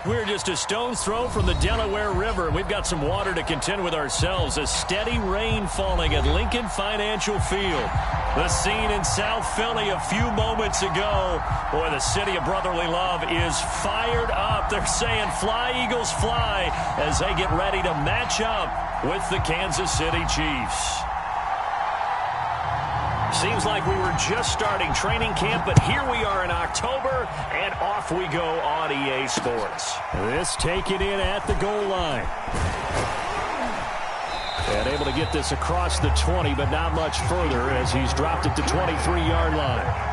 We're just a stone's throw from the Delaware River. We've got some water to contend with ourselves. A steady rain falling at Lincoln Financial Field. The scene in South Philly a few moments ago. Boy, the city of brotherly love is fired up. They're saying, fly, Eagles, fly, as they get ready to match up with the Kansas City Chiefs. Seems like we were just starting training camp, but here we are in October, and off we go on EA Sports. This taken in at the goal line. And able to get this across the 20, but not much further as he's dropped it to 23-yard line.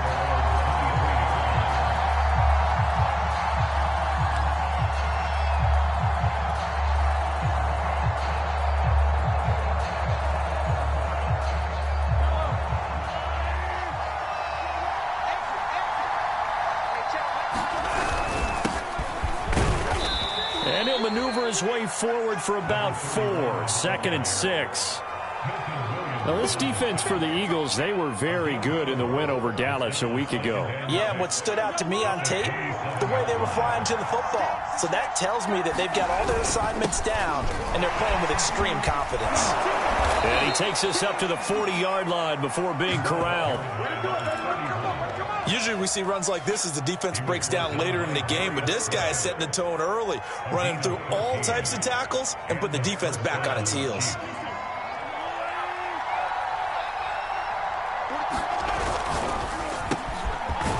And he'll maneuver his way forward for about 4. 2nd and 6. Now, this defense for the Eagles, they were very good in the win over Dallas a week ago. Yeah, and what stood out to me on tape, the way they were flying to the football. So that tells me that they've got all their assignments down, and they're playing with extreme confidence. And he takes us up to the 40-yard line before being corralled. Usually we see runs like this as the defense breaks down later in the game, but this guy is setting the tone early, running through all types of tackles and putting the defense back on its heels.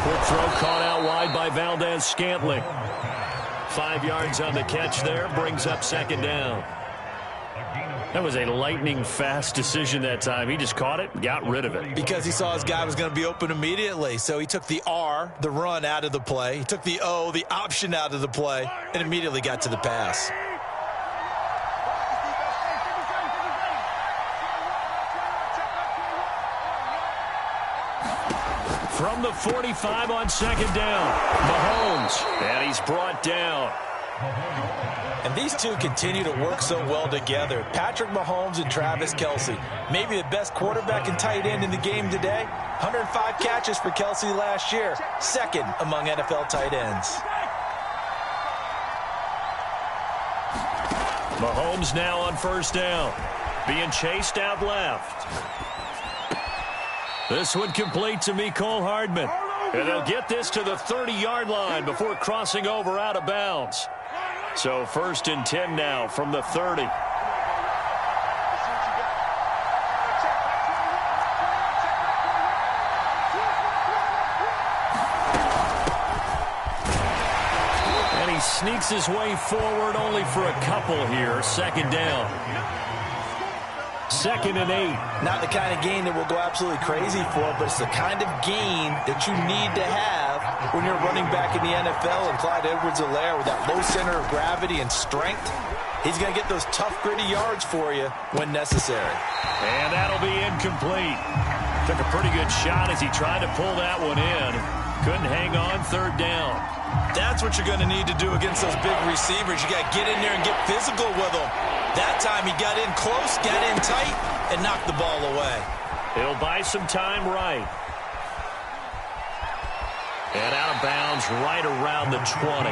Quick throw caught out wide by Valdez-Scantling. 5 yards on the catch there, brings up 2nd down. That was a lightning-fast decision that time. He just caught it, got rid of it. Because he saw his guy was going to be open immediately. So he took the R, the run, out of the play. He took the O, the option, out of the play, and immediately got to the pass. From the 45 on 2nd down, Mahomes, and he's brought down. And these two continue to work so well together. Patrick Mahomes and Travis Kelce. Maybe the best quarterback and tight end in the game today. 105 catches for Kelce last year. 2nd among NFL tight ends. Mahomes now on 1st down. Being chased out left. This one complete to Mecole Hardman. And they'll get this to the 30-yard line before crossing over out of bounds. So 1st and 10 now from the 30. And he sneaks his way forward only for a couple here. 2nd down. 2nd and 8. Not the kind of gain that we'll go absolutely crazy for, but it's the kind of gain that you need to have when you're running back in the NFL. And Clyde Edwards-Helaire, with that low center of gravity and strength, he's going to get those tough, gritty yards for you when necessary. And that'll be incomplete. Took a pretty good shot as he tried to pull that one in. Couldn't hang on. 3rd down. That's what you're going to need to do against those big receivers. You got to get in there and get physical with them. That time he got in close, got in tight, and knocked the ball away. He'll buy some time right. And out of bounds right around the 20.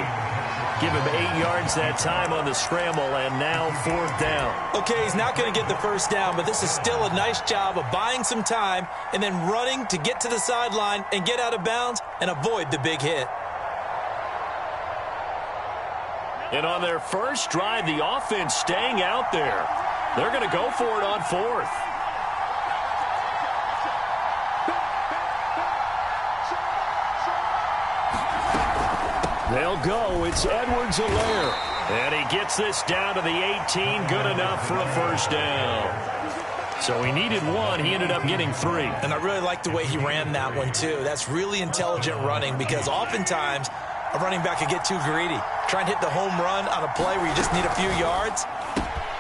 Give him 8 yards that time on the scramble, and now 4th down. Okay, he's not going to get the 1st down, but this is still a nice job of buying some time and then running to get to the sideline and get out of bounds and avoid the big hit. And on their first drive, the offense staying out there. They're going to go for it on 4th. They'll go. It's Edwards-Helaire. And he gets this down to the 18. Good enough for a 1st down. So he needed 1. He ended up getting 3. And I really like the way he ran that one, too. That's really intelligent running because oftentimes a running back could get too greedy. Try and hit the home run on a play where you just need a few yards.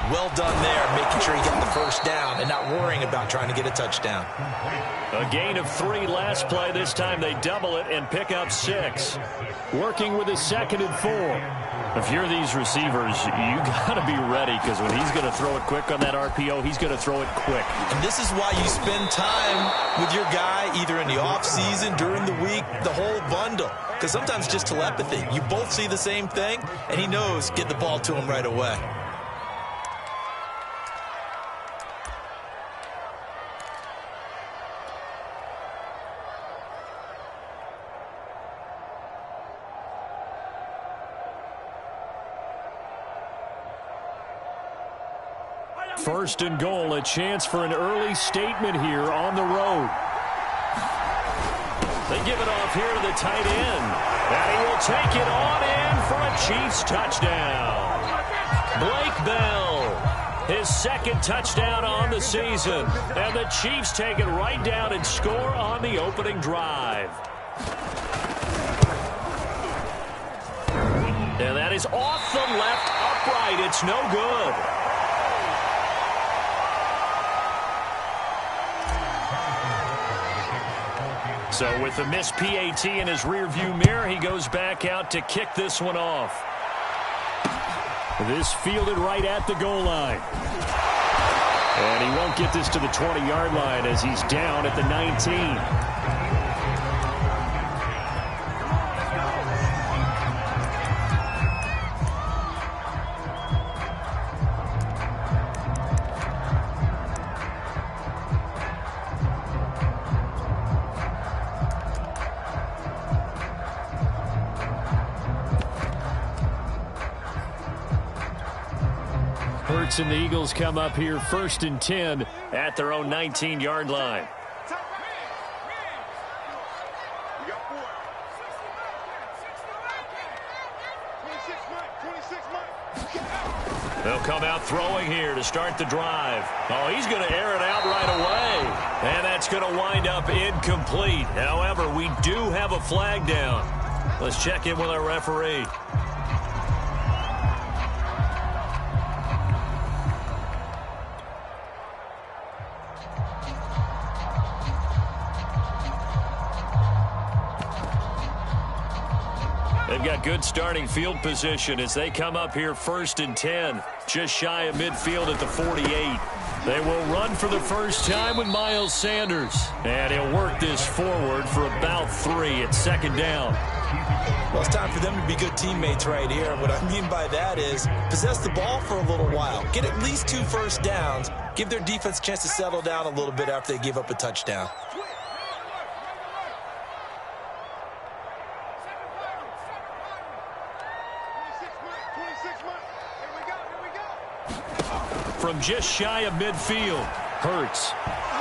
Well done there, making sure he got the 1st down and not worrying about trying to get a touchdown. A gain of 3 last play. This time they double it and pick up 6. Working with a 2nd and 4. If you're these receivers, you got to be ready, because when he's going to throw it quick on that RPO, he's going to throw it quick. And this is why you spend time with your guy either in the offseason, during the week, the whole bundle. Because sometimes just telepathy. You both see the same thing, and he knows get the ball to him right away. First and goal, a chance for an early statement here on the road. They give it off here to the tight end. And he will take it on in for a Chiefs touchdown. Blake Bell, his second touchdown on the season. And the Chiefs take it right down and score on the opening drive. And that is off the left upright. It's no good. So with the missed PAT in his rearview mirror, he goes back out to kick this one off. This fielded right at the goal line. And he won't get this to the 20-yard line as he's down at the 19. And the Eagles come up here first and 10 at their own 19-yard line. They'll come out throwing here to start the drive. Oh, he's going to air it out right away. And that's going to wind up incomplete. However, we do have a flag down. Let's check in with our referee. They've got good starting field position as they come up here first and 10, just shy of midfield at the 48. They will run for the first time with Miles Sanders, and he'll work this forward for about 3 at second down. Well, it's time for them to be good teammates right here. And what I mean by that is possess the ball for a little while, get at least 2 first downs, give their defense a chance to settle down a little bit after they give up a touchdown. From just shy of midfield, Hurts.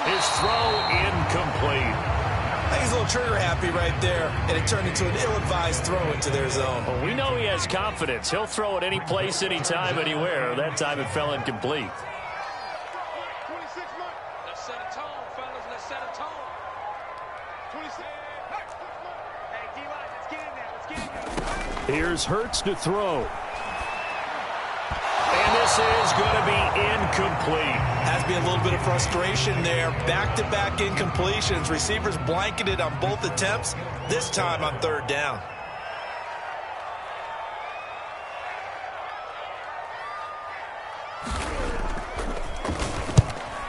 His throw incomplete. I think he's a little trigger happy right there, and it turned into an ill-advised throw into their zone. Well, we know he has confidence. He'll throw it any place, anytime, anywhere. That time it fell incomplete. Let's set a tone, fellas. Let's set a tone. 26. Hey, D-line, let's get in there. Let's get in there. Here's Hurts to throw. And this is going to be incomplete. Has to be a little bit of frustration there. Back-to-back incompletions. Receivers blanketed on both attempts, this time on third down.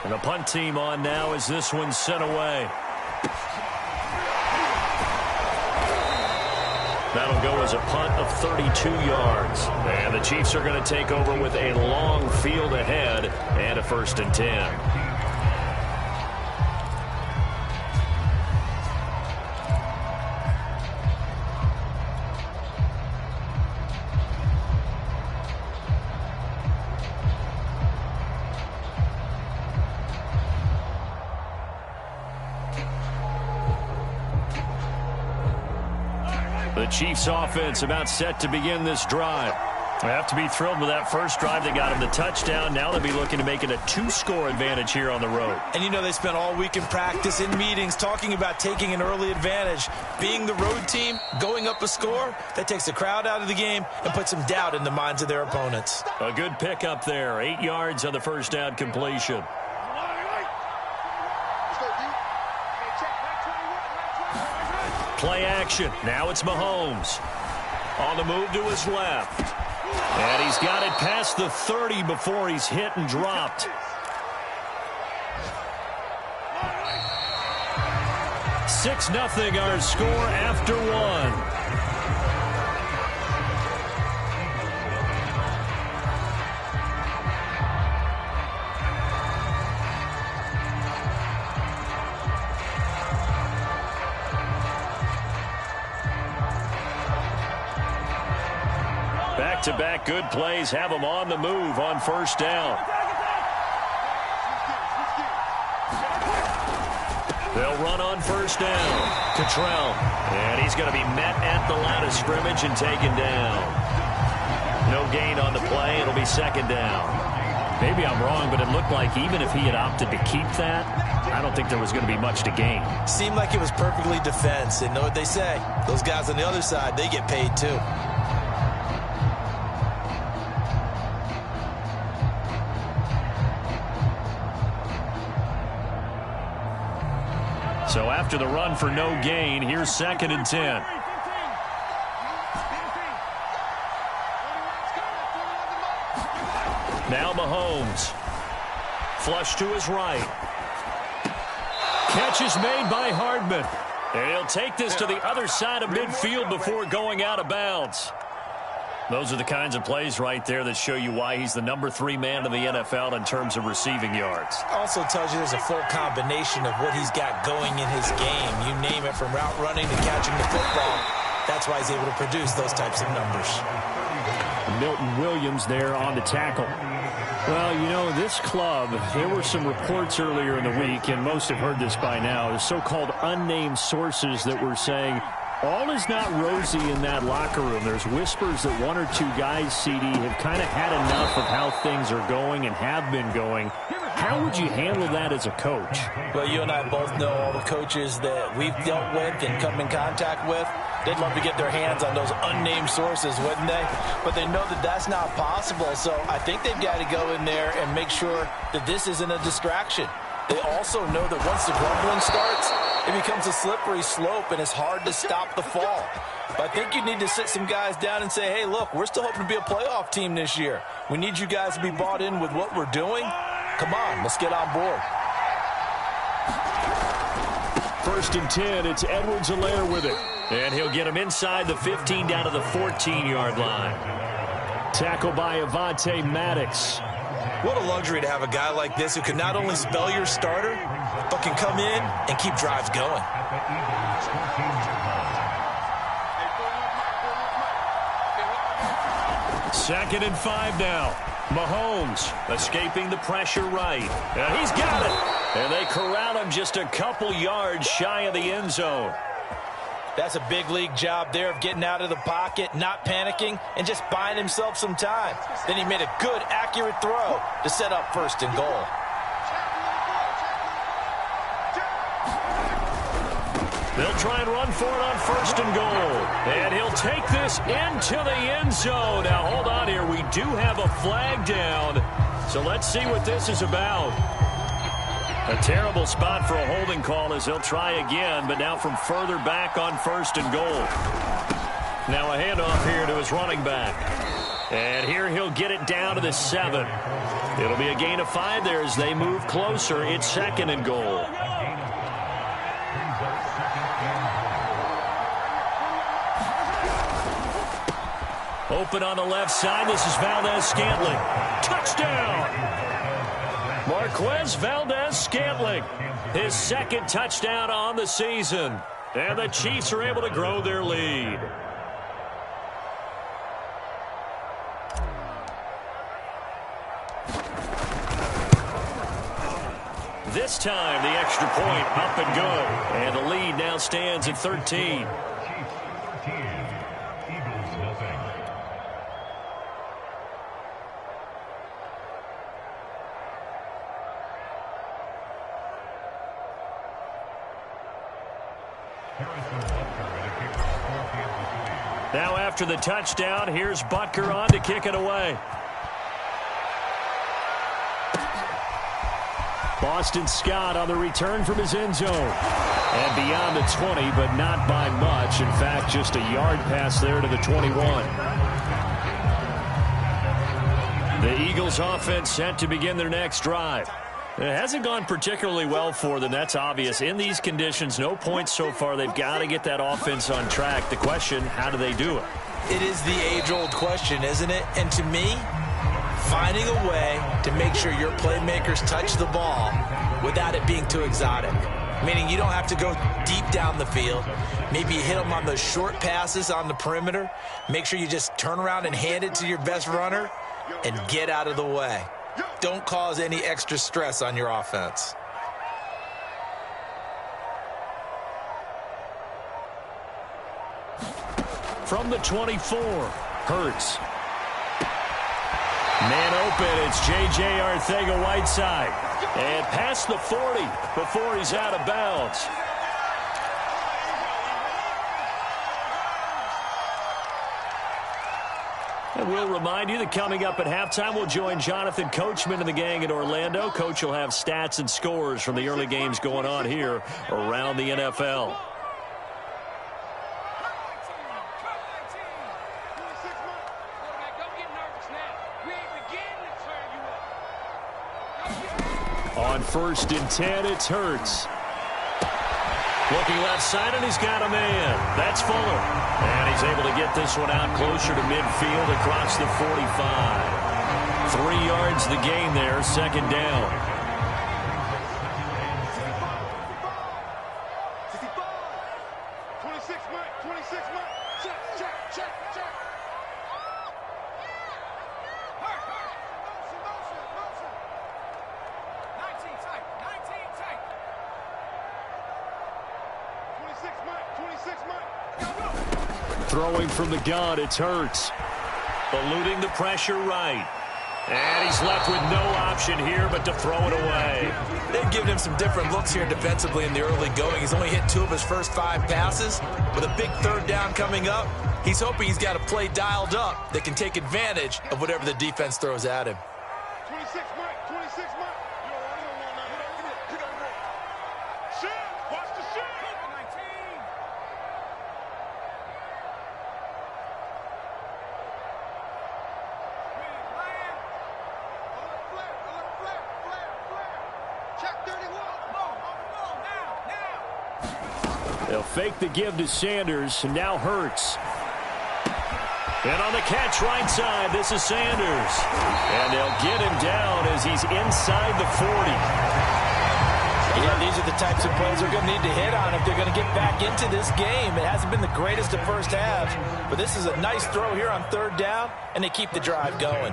And the punt team on now as this one's sent away. That'll go as a punt of 32 yards. And the Chiefs are going to take over with a long field ahead and a first and 10. The Chiefs offense about set to begin this drive. They have to be thrilled with that first drive. They got him the touchdown. Now they'll be looking to make it a 2-score advantage here on the road. And you know they spent all week in practice, in meetings, talking about taking an early advantage. Being the road team, going up a score, that takes the crowd out of the game and puts some doubt in the minds of their opponents. A good pickup there. 8 yards on the first down completion. Play action. Now it's Mahomes. On the move to his left. And he's got it past the 30 before he's hit and dropped. 6-0 our score after one. Back-to-back good plays have them on the move on first down. They'll run on first down. Cottrell. And he's going to be met at the line of scrimmage and taken down. No gain on the play. It'll be second down. Maybe I'm wrong, but it looked like even if he had opted to keep that, I don't think there was going to be much to gain. Seemed like it was perfectly defense. And know what they say? Those guys on the other side, they get paid too. So after the run for no gain, here's 2nd and 10. Now Mahomes. Flush to his right. Catch is made by Hardman. And he'll take this to the other side of midfield before going out of bounds. Those are the kinds of plays right there that show you why he's the number 3 man in the NFL in terms of receiving yards. Also tells you there's a full combination of what he's got going in his game. You name it, from route running to catching the football. That's why he's able to produce those types of numbers. Milton Williams there on the tackle. Well, you know, this club, there were some reports earlier in the week, and most have heard this by now, the so-called unnamed sources that were saying all is not rosy in that locker room. There's whispers that 1 or 2 guys, CD, have kind of had enough of how things are going and have been going. How would you handle that as a coach? Well, you and I both know all the coaches that we've dealt with and come in contact with. They'd love to get their hands on those unnamed sources, wouldn't they? But they know that that's not possible, so I think they've got to go in there and make sure that this isn't a distraction. They also know that once the grumbling starts, it becomes a slippery slope, and it's hard to stop the fall. But I think you need to sit some guys down and say, hey, look, we're still hoping to be a playoff team this year. We need you guys to be bought in with what we're doing. Come on, let's get on board. 1st and 10, it's Edwards-Helaire with it. And he'll get him inside the 15 down to the 14-yard line. Tackle by Avonte Maddox. What a luxury to have a guy like this who can not only spell your starter, but can come in and keep drives going. Second and 5 now. Mahomes escaping the pressure right. And he's got it. And they corral him just a couple yards shy of the end zone. That's a big league job there of getting out of the pocket, not panicking, and just buying himself some time. Then he made a good, accurate throw to set up 1st and goal. They'll try and run for it on 1st and goal. And he'll take this into the end zone. Now, hold on here. We do have a flag down. So let's see what this is about. A terrible spot for a holding call as he'll try again, but now from further back on 1st and goal. Now a handoff here to his running back. And here he'll get it down to the 7. It'll be a gain of 5 there as they move closer. It's 2nd and goal. Open on the left side. This is Valdez-Scantling. Touchdown! Marquez Valdez-Scantling, his 2nd touchdown on the season. And the Chiefs are able to grow their lead. This time, the extra point up and good. And the lead now stands at 13. Now after the touchdown, here's Butker on to kick it away. Boston Scott on the return from his end zone. And beyond the 20, but not by much. In fact, just a yard pass there to the 21. The Eagles offense set to begin their next drive. It hasn't gone particularly well for them. That's obvious. In these conditions, no points so far. They've got to get that offense on track. The question, how do they do it? It is the age-old question, isn't it? And to me, finding a way to make sure your playmakers touch the ball without it being too exotic. Meaning you don't have to go deep down the field. Maybe you hit them on those short passes on the perimeter. Make sure you just turn around and hand it to your best runner and get out of the way. Don't cause any extra stress on your offense. From the 24, Hurts. Man open, it's J.J. Arcega-Whiteside. And past the 40 before he's out of bounds. And we'll remind you that coming up at halftime, we'll join Jonathan Coachman and the gang in Orlando. Coach will have stats and scores from the early games going on here around the NFL. On 1st and 10, it's Hurts. Looking left side, and he's got a man. That's Fuller. And he's able to get this one out closer to midfield across the 45. 3 yards the gain there, second down. Throwing from the gun, it's Hurts. Eluding the pressure right. And he's left with no option here but to throw it away. They've given him some different looks here defensively in the early going. He's only hit 2 of his first 5 passes. With a big 3rd down coming up, he's hoping he's got a play dialed up that can take advantage of whatever the defense throws at him. 26 Mike, 26 Mike. Shit, watch the shit. 19. They'll fake the give to Sanders, and now Hurts. And on the catch right side, this is Sanders. And they'll get him down as he's inside the 40. Yeah, these are the types of plays they're going to need to hit on if they're going to get back into this game. It hasn't been the greatest of first halves, but this is a nice throw here on 3rd down, and they keep the drive going.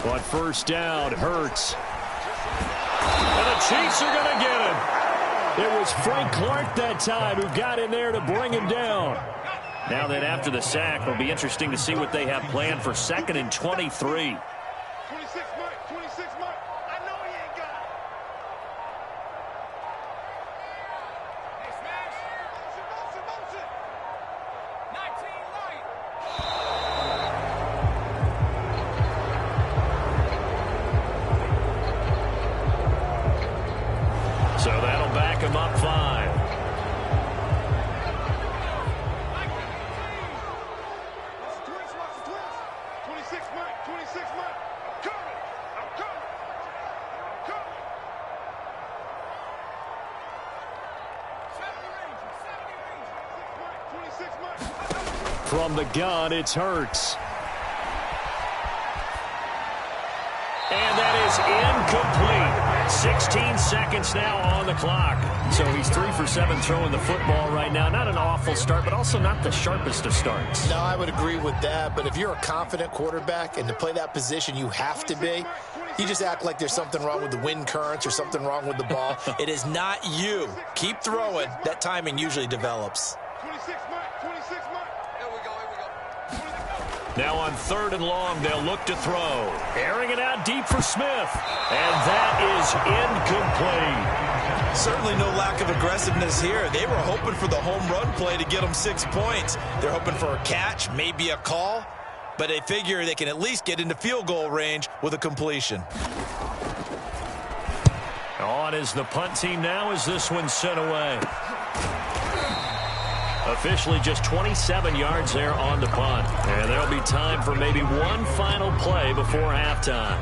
On 1st down, Hurts. And the Chiefs are going to get him. It was Frank Clark that time who got in there to bring him down. Now that after the sack, it'll be interesting to see what they have planned for 2nd and 23. 26 Mike, 26 Mike. I know he ain't got it. Hey, smash. Motion. 19 light. So that'll back him up 5. From the gun, it's Hurts. And that is incomplete. 16 seconds now on the clock. So he's 3 for 7 throwing the football right now. Not an awful start, but also not the sharpest of starts. No, I would agree with that. But if you're a confident quarterback and to play that position you have to be, you just act like there's something wrong with the wind currents or something wrong with the ball. It is not you. Keep throwing. That timing usually develops. 26 Mike, 26 Mike. Here we go. Now on 3rd and long, they'll look to throw. Airing it out deep for Smith. And that is incomplete. Certainly no lack of aggressiveness here. They were hoping for the home run play to get them 6 points. They're hoping for a catch, maybe a call. But they figure they can at least get into field goal range with a completion. On is the punt team now as this one's sent away. Officially just 27 yards there on the punt. And there'll be time for maybe one final play before halftime.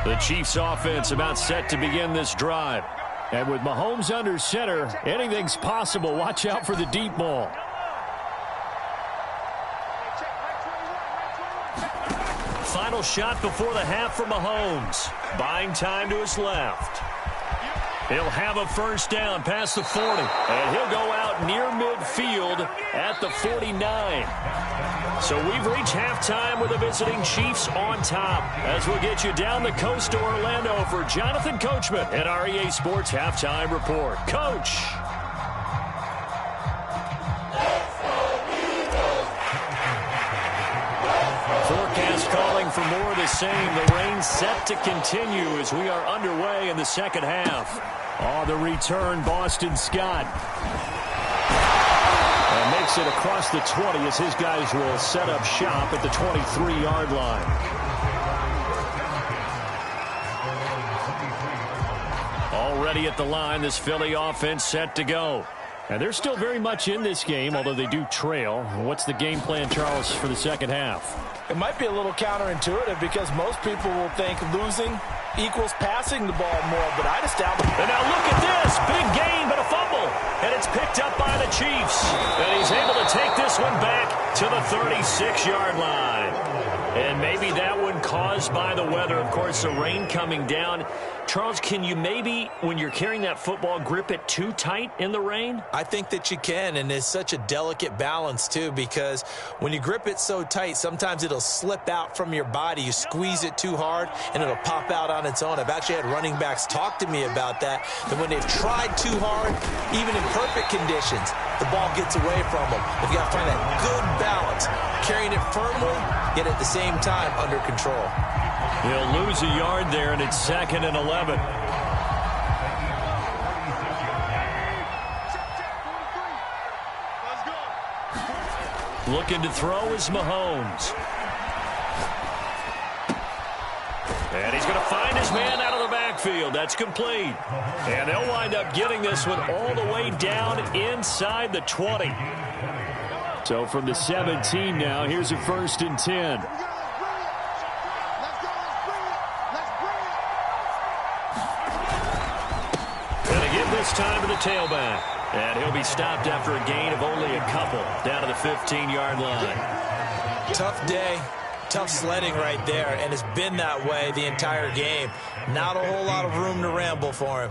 The Chiefs offense about set to begin this drive. And with Mahomes under center, anything's possible. Watch out for the deep ball. Final shot before the half for Mahomes. Buying time to his left. He'll have a first down past the 40. And he'll go out near midfield at the 49. So we've reached halftime with the visiting Chiefs on top. As we'll get you down the coast to Orlando for Jonathan Coachman at our EA Sports Halftime Report. Coach. Forecast calling for more of the same. The rain set to continue as we are underway in the second half. On the return, Boston Scott. And makes it across the 20 as his guys will set up shop at the 23-yard line. Already at the line, this Philly offense set to go. And they're still very much in this game, although they do trail. What's the game plan, Charles, for the second half? It might be a little counterintuitive because most people will think losing equals passing the ball more, but I'd establish. And now look at this. Big gain, but a fumble. And it's picked up by the Chiefs. And he's able to take this one back to the 36-yard line. And maybe that one caused by the weather. Of course, the rain coming down. Charles, can you maybe, when you're carrying that football, grip it too tight in the rain? I think that you can, and it's such a delicate balance, too, because when you grip it so tight, sometimes it'll slip out from your body. You squeeze it too hard, and it'll pop out on its own. I've actually had running backs talk to me about that when they've tried too hard, even in perfect conditions, the ball gets away from them. If you got to find that good balance, carrying it firmly, yet at the same time under control. He'll lose a yard there, and it's 2nd and 11. Looking to throw is Mahomes. And he's going to find his man out of the backfield. That's complete. And they'll wind up getting this one all the way down inside the 20. So from the 17 now, here's a 1st and 10. This time to the tailback. And he'll be stopped after a gain of only a couple down to the 15-yard line. Tough day, tough sledding right there, and it's been that way the entire game. Not a whole lot of room to ramble for him.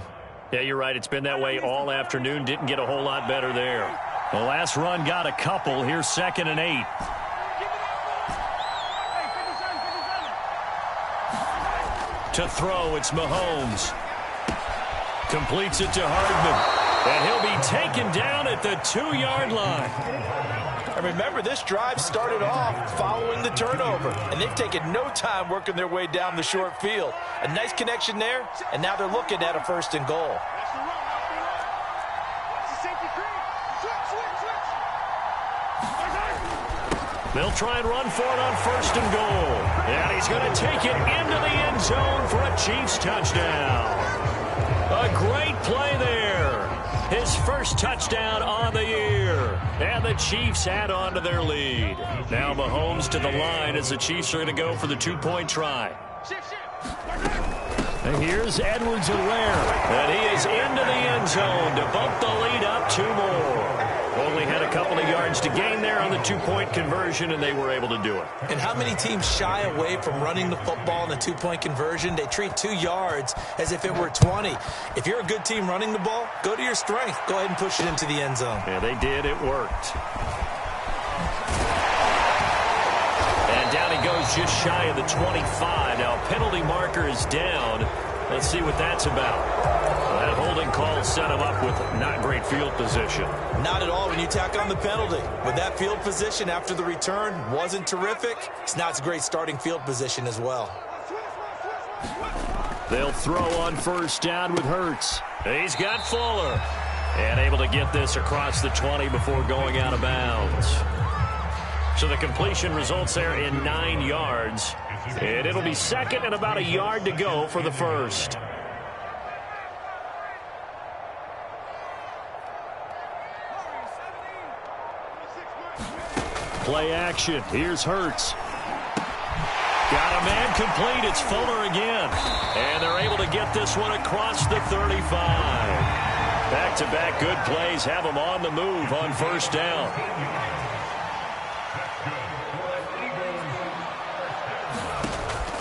Yeah, you're right. It's been that way all afternoon. Didn't get a whole lot better there. The last run got a couple. Here's 2nd and 8. To throw, it's Mahomes. Completes it to Hardman. And he'll be taken down at the 2-yard line. And remember, this drive started off following the turnover. And they've taken no time working their way down the short field. A nice connection there, and now they're looking at a 1st and goal. They'll try and run for it on 1st and goal. And he's going to take it into the end zone for a Chiefs touchdown. A great play there. His first touchdown on the year. And the Chiefs add on to their lead. Now Mahomes to the line as the Chiefs are going to go for the 2-point try. And here's Edwards-Helaire. And he is into the end zone to bump the lead up 2 more. Only had a couple of yards to gain there on the 2-point conversion, and they were able to do it. And how many teams shy away from running the football in the 2-point conversion? They treat 2 yards as if it were 20. If you're a good team running the ball, go to your strength. Go ahead and push it into the end zone. Yeah, they did. It worked. And down he goes just shy of the 25. Now, penalty marker is down. Let's see what that's about. That holding call set him up with not great field position. Not at all when you tack on the penalty. With that field position after the return wasn't terrific. It's not a great starting field position as well. They'll throw on 1st down with Hurts. He's got Fuller. And able to get this across the 20 before going out of bounds. So the completion results there in 9 yards. And it'll be second and about a yard to go for the first. Play action. Here's Hurts. Got a man complete. It's Fuller again. And they're able to get this one across the 35. Back-to-back good plays have them on the move on first down.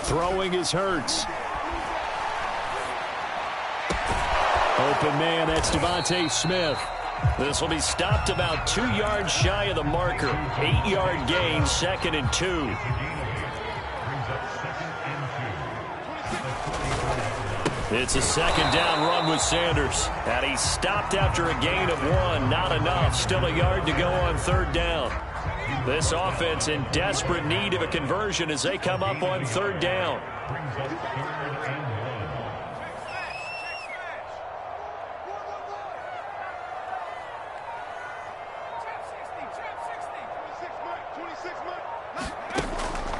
Throwing is Hurts. Open man, that's Devontae Smith. This will be stopped about 2 yards shy of the marker. 8-yard gain, second and 2. It's a second down run with Sanders. And he stopped after a gain of 1. Not enough. Still a yard to go on third down. This offense in desperate need of a conversion as they come up on third down.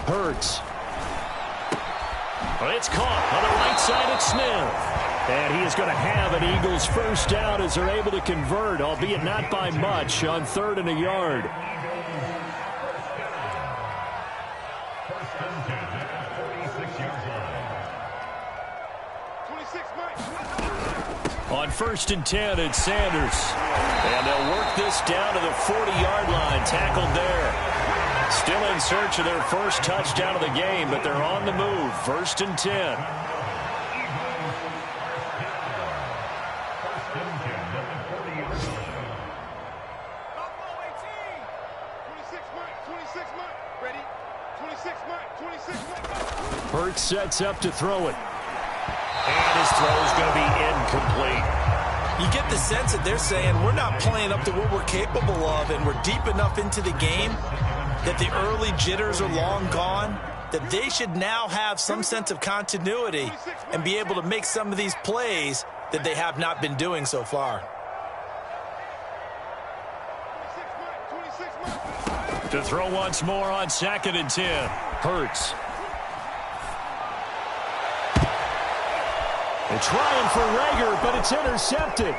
Hurts. It's caught on the right side of Smith. And he is going to have an Eagles first down as they're able to convert, albeit not by much, on third and a yard. On first and 10, it's Sanders. And they'll work this down to the 40-yard line, tackled there. Still in search of their first touchdown of the game, but they're on the move. First and 10. Hurts sets up to throw it. And his throw is going to be incomplete. You get the sense that they're saying we're not playing up to what we're capable of, and we're deep enough into the game that the early jitters are long gone, that they should now have some sense of continuity and be able to make some of these plays that they have not been doing so far. To throw once more on second and 10. Hurts. They're trying for Rager, but it's intercepted.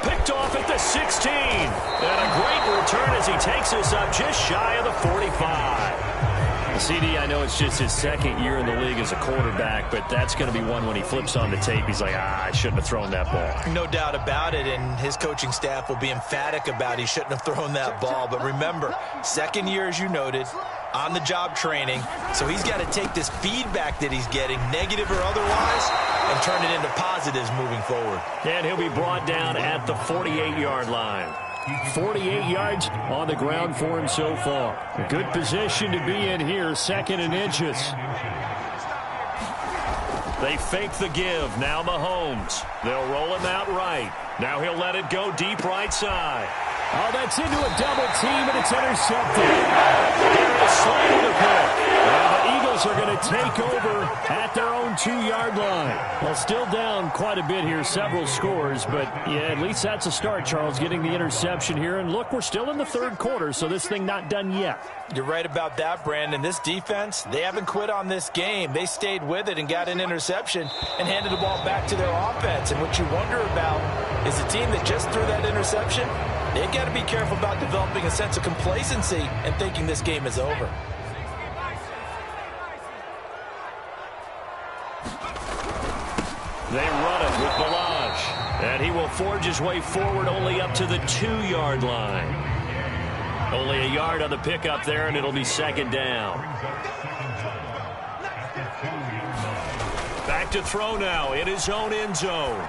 Picked off at the 16. And a great return as he takes us up just shy of the 45. CD, I know it's just his second year in the league as a quarterback, but that's going to be one when he flips on the tape. He's like, I shouldn't have thrown that ball. No doubt about it, and his coaching staff will be emphatic about he shouldn't have thrown that ball. But remember, second year, as you noted, on-the-job training, so he's got to take this feedback that he's getting, negative or otherwise, and turn it into positives moving forward. And he'll be brought down at the 48-yard line. 48 yards on the ground for him so far. A good position to be in here, second and inches. They fake the give. Now Mahomes. They'll roll him out right. Now he'll let it go deep right side. Oh, that's into a double team, and it's intercepted. They're a slide to pick. And the Eagles are going to take over at their own 2-yard line. Well, still down quite a bit here, several scores, but yeah, at least that's a start, Charles, getting the interception here. And look, we're still in the third quarter, so this thing not done yet. You're right about that, Brandon. This defense, they haven't quit on this game. They stayed with it and got an interception and handed the ball back to their offense. And what you wonder about is the team that just threw that interception, they've got to be careful about developing a sense of complacency and thinking this game is over. They run it with Balaj. And he will forge his way forward only up to the 2-yard line. Only a yard on the pickup there, and it'll be second down. Back to throw now in his own end zone.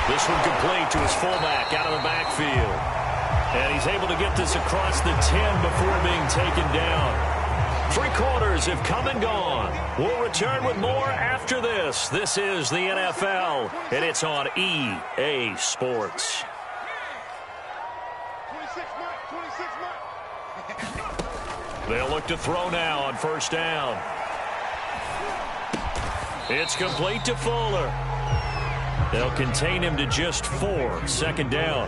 This one complete to his fullback out of the backfield. And he's able to get this across the 10 before being taken down. 3 quarters have come and gone. We'll return with more after this. This is the NFL, and it's on EA Sports. They'll look to throw now on first down. It's complete to Fuller. They'll contain him to just 4. Second down.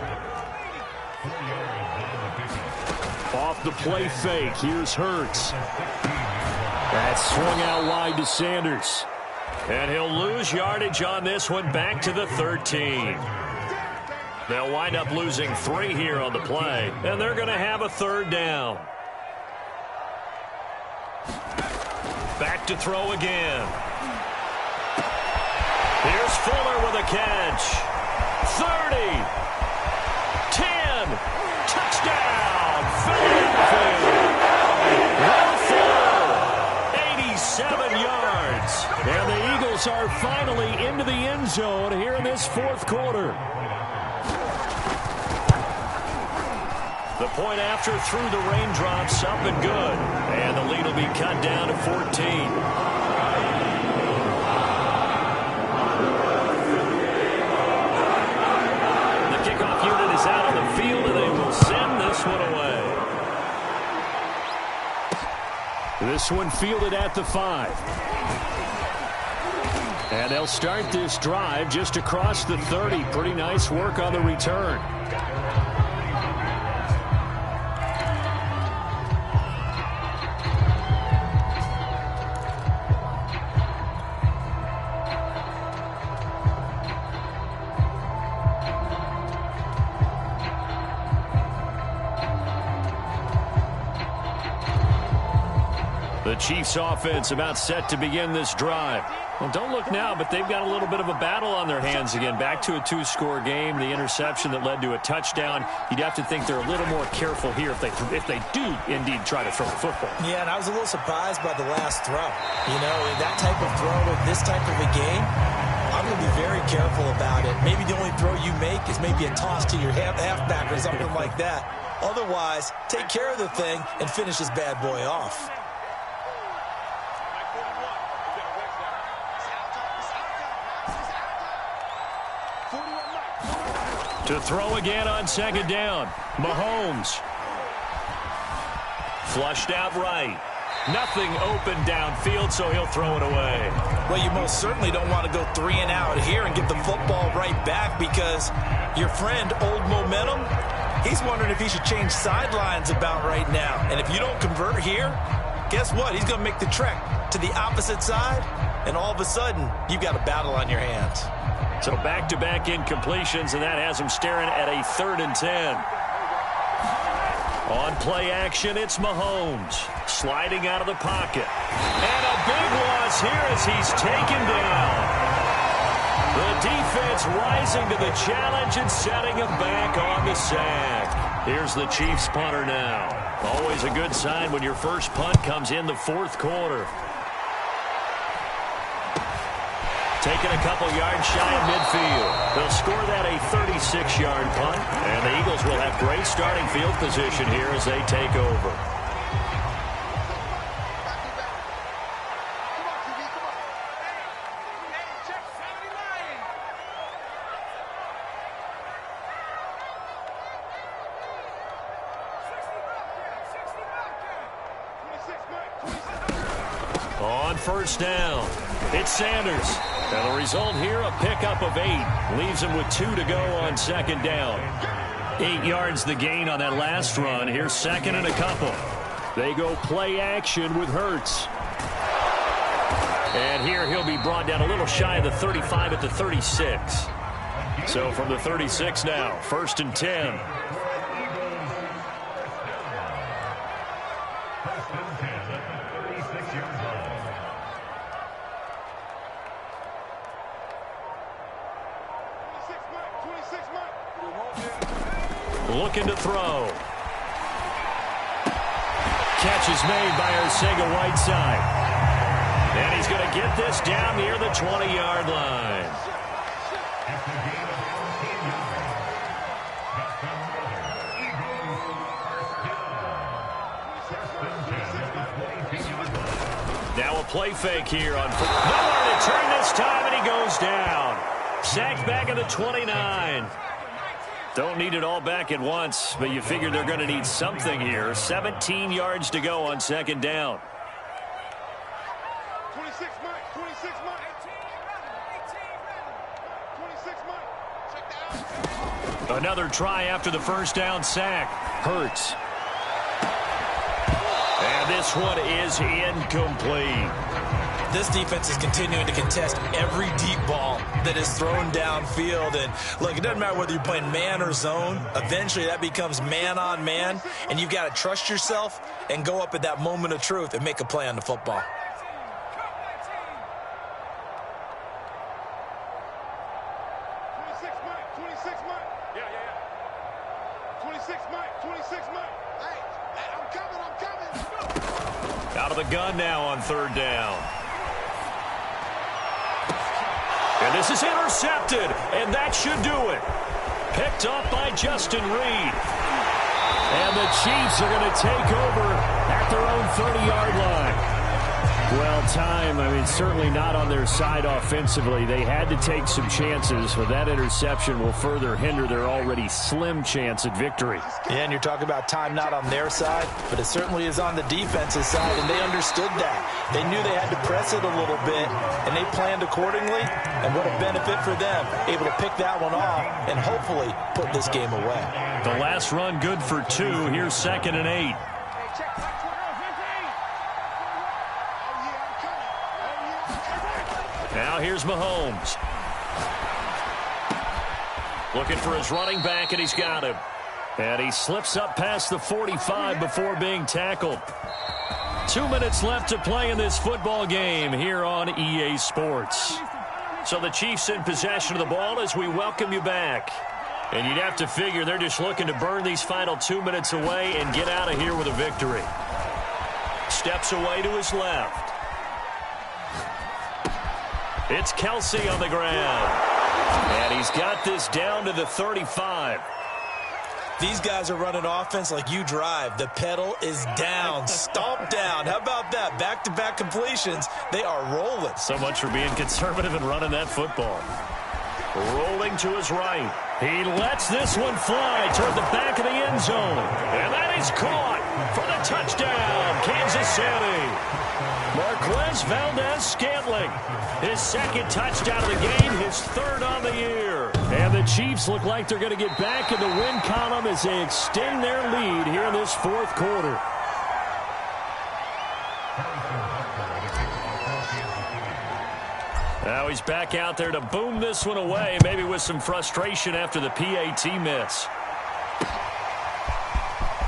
Off off the play fake. Here's Hurts. That's swung out wide to Sanders. And he'll lose yardage on this one, back to the 13. They'll wind up losing 3 here on the play, and they're going to have a 3rd down. Back to throw again. Here's Fuller with a catch. 30. 10. Touchdown. Philadelphia. Will Fuller. 87 yards. And the Eagles are finally into the end zone here in this 4th quarter. The point after through the raindrops, up and good. And the lead will be cut down to 14. The kickoff unit is out on the field, and they will send this one away. This one fielded at the 5. And they'll start this drive just across the 30. Pretty nice work on the return. The Chiefs offense about set to begin this drive. Well, don't look now, but they've got a little bit of a battle on their hands again. Back to a 2-score game. The interception that led to a touchdown. You'd have to think they're a little more careful here if they do indeed try to throw the football. Yeah, and I was a little surprised by the last throw. You know, that type of throw with this type of a game, I'm going to be very careful about it. Maybe the only throw you make is maybe a toss to your halfback or something like that. Otherwise, take care of the thing and finish this bad boy off. To throw again on 2nd down. Mahomes. Flushed out right. Nothing open downfield, so he'll throw it away. Well, you most certainly don't want to go 3 and out here and get the football right back, because your friend, Old Momentum, he's wondering if he should change sidelines about right now. And if you don't convert here, guess what? He's going to make the trek to the opposite side, and all of a sudden, you've got a battle on your hands. So back-to-back incompletions, and that has him staring at a 3rd and 10. On play action, it's Mahomes. Sliding out of the pocket. And a big loss here as he's taken down. The defense rising to the challenge and setting him back on the sack. Here's the Chiefs punter now. Always a good sign when your first punt comes in the 4th quarter. Taking a couple yards shy of midfield. They'll score that a 36-yard punt. And the Eagles will have great starting field position here as they take over. On 1st down, it's Sanders. And the result here, a pickup of 8. Leaves him with 2 to go on 2nd down. 8 yards the gain on that last run. Here's 2nd and a couple. They go play action with Hurts. And here he'll be brought down a little shy of the 35 at the 36. So from the 36 now, 1st and 10. Looking to throw. Catch is made by Arcega-Whiteside. And he's going to get this down near the 20-yard line. Now a play fake here on nowhere to turn this time, and he goes down. Sacked back at the 29. Don't need it all back at once, but you figure they're going to need something here. 17 yards to go on 2nd down. 26 Mike, 26 Mike. 26 Mike. Check that out. Another try after the 1st down sack. Hurts. This one is incomplete. This defense is continuing to contest every deep ball that is thrown downfield. And look, it doesn't matter whether you're playing man or zone. Eventually, that becomes man on man. And you've got to trust yourself and go up at that moment of truth and make a play on the football. Out of the gun now on third down. And this is intercepted, and that should do it. Picked up by Justin Reed. And the Chiefs are going to take over at their own 30-yard line. Well, certainly not on their side offensively. They had to take some chances, but that interception will further hinder their already slim chance at victory. Yeah, and you're talking about time not on their side, but it certainly is on the defensive side, and they understood that. They knew they had to press it a little bit, and they planned accordingly, and what a benefit for them, able to pick that one off and hopefully put this game away. The last run good for 2. Here's 2nd and 8. Now here's Mahomes. Looking for his running back, and he's got him. And he slips up past the 45 before being tackled. 2 minutes left to play in this football game here on EA Sports. So the Chiefs in possession of the ball as we welcome you back. And you'd have to figure they're just looking to burn these final 2 minutes away and get out of here with a victory. Steps away to his left. It's Kelsey on the ground. And he's got this down to the 35. These guys are running offense like you drive. The pedal is down, stomp down. How about that? Back-to-back completions. They are rolling. So much for being conservative and running that football. Rolling to his right. He lets this one fly toward the back of the end zone. And that is caught for the touchdown, Kansas City. Marquez Valdez-Scantling, his second touchdown of the game, his third on the year. And the Chiefs look like they're going to get back in the win column as they extend their lead here in this fourth quarter. Now he's back out there to boom this one away, maybe with some frustration after the PAT miss.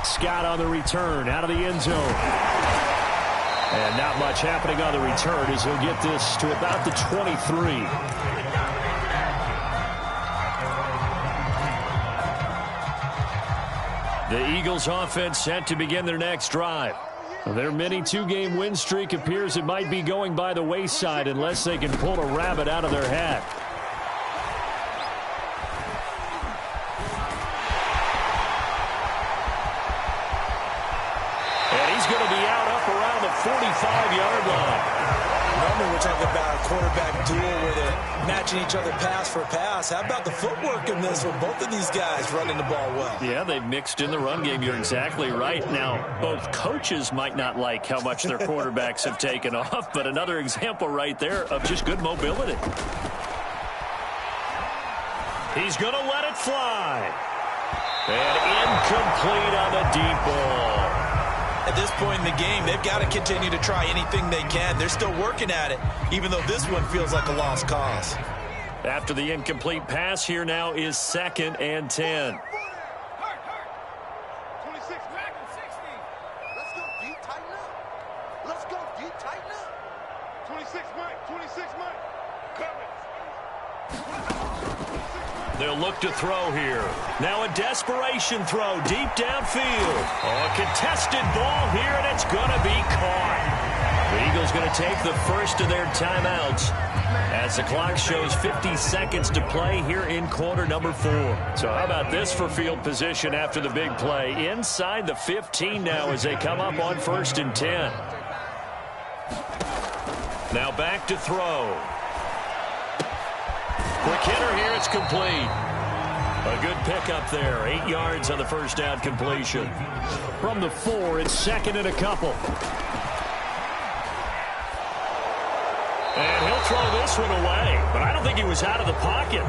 Scott on the return, out of the end zone. And not much happening on the return as he'll get this to about the 23. The Eagles offense set to begin their next drive. Their mini 2-game win streak appears it might be going by the wayside unless they can pull a rabbit out of their hat. And he's going to be out up around the 45-yard line. Normally we're talking about a quarterback duel where they're matching each other pass for pass. How about the footwork in this with both of these guys running the ball well? Yeah, they've mixed in the run game. You're exactly right. Now, both coaches might not like how much their quarterbacks have taken off, but another example right there of just good mobility. He's going to let it fly. And incomplete on the deep ball. At this point in the game, they've got to continue to try anything they can. They're still working at it, even though this one feels like a lost cause. After the incomplete pass, here now is 2nd and 10. 26 back and 60. Let's go deep, tighten up. Let's go deep, tighten up. 26 Mike, 26 Mike. Coming. They'll look to throw here. Now a desperation throw deep downfield. Oh, a contested ball here, and it's going to be caught. The Eagles going to take the first of their timeouts as the clock shows 50 seconds to play here in quarter number 4. So how about this for field position after the big play? Inside the 15 now as they come up on 1st and 10. Now back to throw. Quick hitter here, it's complete. A good pickup there. 8 yards on the first down completion. From the 4, it's 2nd and a couple. And he'll throw this one away. But I don't think he was out of the pocket.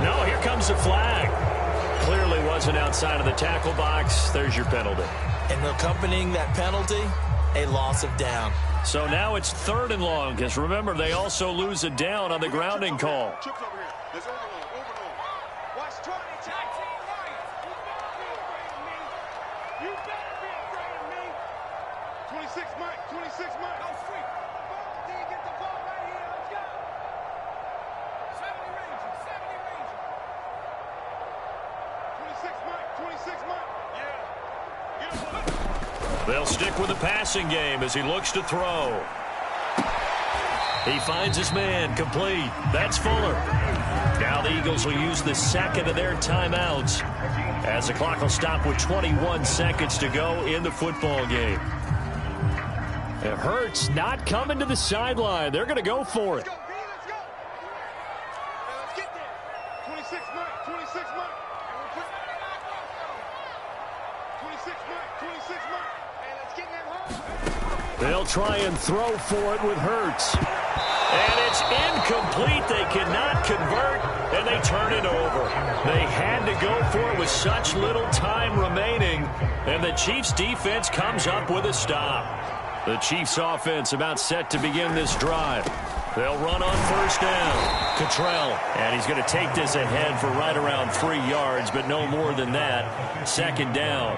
No, here comes the flag. Clearly wasn't outside of the tackle box. There's your penalty. And accompanying that penalty, a loss of down. So now it's 3rd and long, because remember, they also lose a down on the grounding call. Trips over here. There's overload. Watch 20, tag team right. You better be afraid of me. 26 Mike. Go street. D, get the ball right here. Let's go. 70 Ranger. 26 Mike. Yeah. Get him. They'll stick with the passing game as he looks to throw. He finds his man, complete. That's Fuller. Now the Eagles will use the second of their timeouts as the clock will stop with 21 seconds to go in the football game. It hurts not coming to the sideline. They're going to go for it. Let's go. Let's get there. 26 Mike. 26 Mike. 26 Mike. Hey, let's get in that hole. They'll try and throw for it with Hurts. And it's incomplete. They cannot convert, and they turn it over. They had to go for it with such little time remaining, and the Chiefs' defense comes up with a stop. The Chiefs' offense about set to begin this drive. They'll run on 1st down. Cottrell, and he's going to take this ahead for right around 3 yards, but no more than that. 2nd down.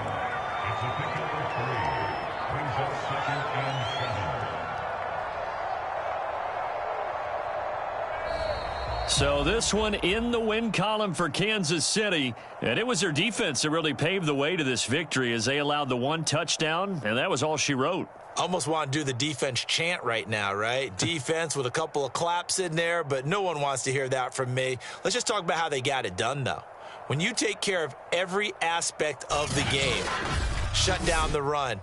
So this one in the win column for Kansas City, and it was their defense that really paved the way to this victory as they allowed the 1 touchdown, and that was all she wrote. Almost want to do the defense chant right now, right? Defense with a couple of claps in there, but no one wants to hear that from me. Let's just talk about how they got it done, though. When you take care of every aspect of the game, shut down the run,